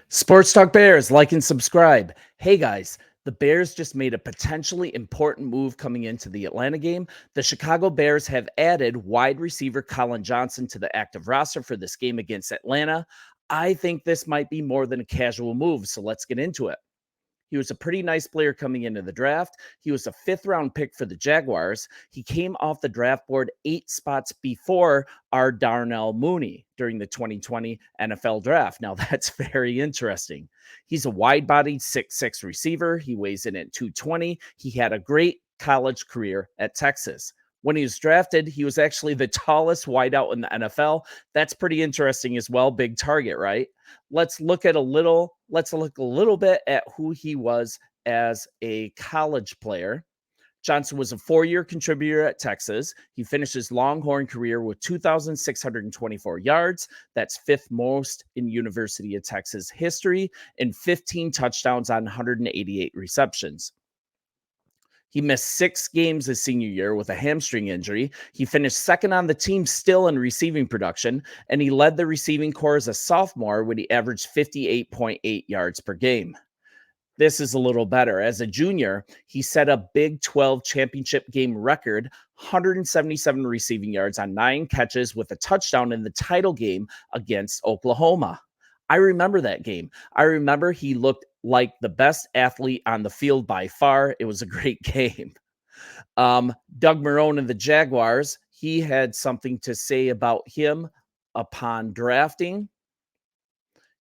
Sports Talk Bears, like and subscribe. Hey guys, the Bears just made a potentially important move coming into the Atlanta game. The Chicago Bears have added wide receiver Colin Johnson to the active roster for this game against Atlanta. I think this might be more than a casual move, so let's get into it. He was a pretty nice player coming into the draft. He was a fifth-round pick for the Jaguars. He came off the draft board 8 spots before our Darnell Mooney during the 2020 NFL draft. Now, that's very interesting. He's a wide-bodied 6'6" receiver. He weighs in at 220. He had a great college career at Texas. When he was drafted, he was actually the tallest wideout in the NFL. That's pretty interesting as well. Big target, right? Let's look a little bit at who he was as a college player. Johnson was a 4-year contributor at Texas. He finished his Longhorn career with 2,624 yards. That's fifth most in University of Texas history, and 15 touchdowns on 188 receptions. He missed 6 games his senior year with a hamstring injury. He finished second on the team still in receiving production, and he led the receiving corps as a sophomore when he averaged 58.8 yards per game. This is a little better. As a junior, he set a Big 12 championship game record, 177 receiving yards on 9 catches with a touchdown in the title game against Oklahoma. I remember that game. I remember he looked like the best athlete on the field by far. It was a great game. Doug Marrone and the Jaguars, he had something to say about him upon drafting.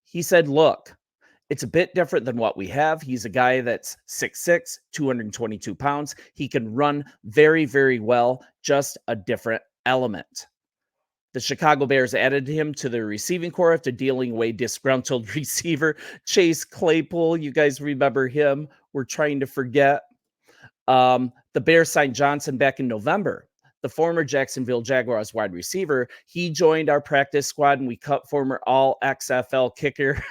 He said, look, it's a bit different than what we have. He's a guy that's 6'6", 222 pounds. He can run very, very well, just a different element. The Chicago Bears added him to the receiving corps after dealing away disgruntled receiver Chase Claypool. You guys remember him? We're trying to forget. The Bears signed Johnson back in November. The former Jacksonville Jaguars wide receiver, he joined our practice squad, and we cut former all-XFL kicker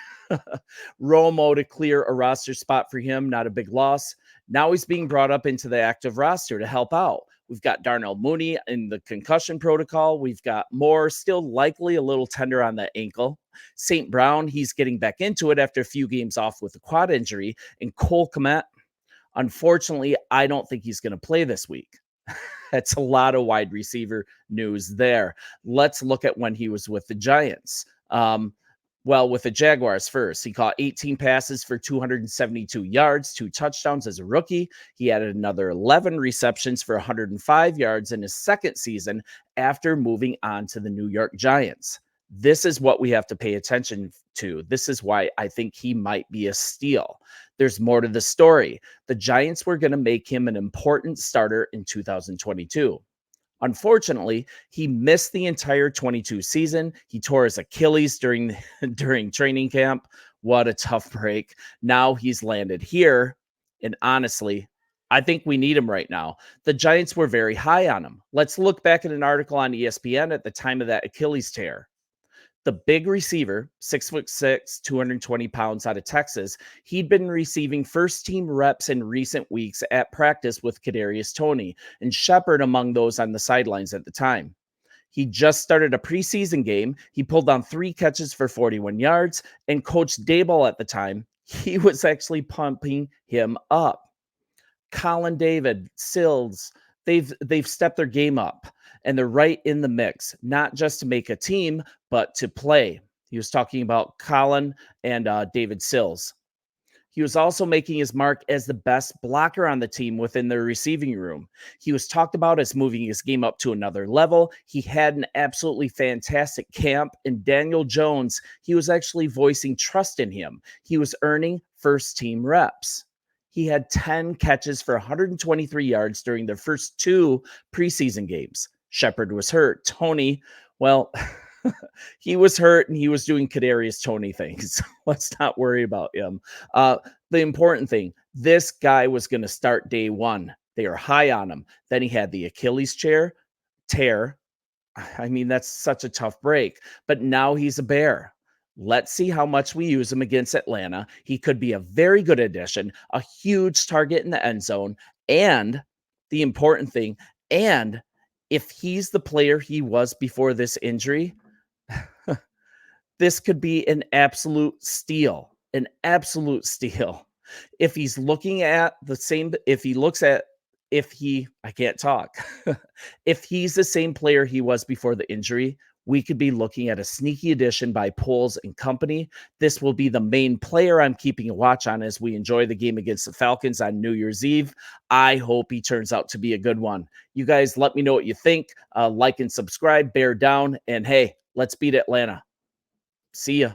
Romo to clear a roster spot for him. Not a big loss. Now he's being brought up into the active roster to help out. We've got Darnell Mooney in the concussion protocol. We've got Moore, still likely a little tender on the ankle. St. Brown, he's getting back into it after a few games off with a quad injury. And Cole Kmet, unfortunately, I don't think he's going to play this week. That's a lot of wide receiver news there. Let's look at when he was with the Giants. With the Jaguars first. He caught 18 passes for 272 yards, 2 touchdowns as a rookie. He added another 11 receptions for 105 yards in his second season after moving on to the New York Giants. This is what we have to pay attention to. This is why I think he might be a steal. There's more to the story. The Giants were going to make him an important starter in 2022. Unfortunately, he missed the entire 22 season. He tore his Achilles during training camp. What a tough break. Now he's landed here. And honestly, I think we need him right now. The Giants were very high on him. Let's look back at an article on ESPN at the time of that Achilles tear. The big receiver, 6'6", 220 pounds out of Texas, he'd been receiving first-team reps in recent weeks at practice with Kadarius Toney and Shepard among those on the sidelines at the time. He just started a preseason game. He pulled down 3 catches for 41 yards, and Coach Daboll at the time, he was actually pumping him up. Colin David, Sills, they've stepped their game up, and they're right in the mix, not just to make a team, but to play. He was talking about Colin and David Sills. He was also making his mark as the best blocker on the team within the receiving room. He was talked about as moving his game up to another level. He had an absolutely fantastic camp, and Daniel Jones, he was actually voicing trust in him. He was earning first-team reps. He had 10 catches for 123 yards during their first 2 preseason games. Shepard was hurt. Toney, well, he was hurt and he was doing Kadarius Toney things. Let's not worry about him. The important thing, this guy was going to start day 1. They are high on him. Then he had the Achilles tear. I mean, that's such a tough break. But now he's a Bear. Let's see how much we use him against Atlanta. He could be a very good addition, a huge target in the end zone, and the important thing, and if he's the player he was before this injury, this could be an absolute steal. An absolute steal. If he's looking at the same, if he looks at, if he, I can't talk, if he's the same player he was before the injury, we could be looking at a sneaky addition by Poles and company. This will be the main player I'm keeping a watch on as we enjoy the game against the Falcons on New Year's Eve. I hope he turns out to be a good one. You guys let me know what you think. Like and subscribe, bear down, and hey, let's beat Atlanta. See ya.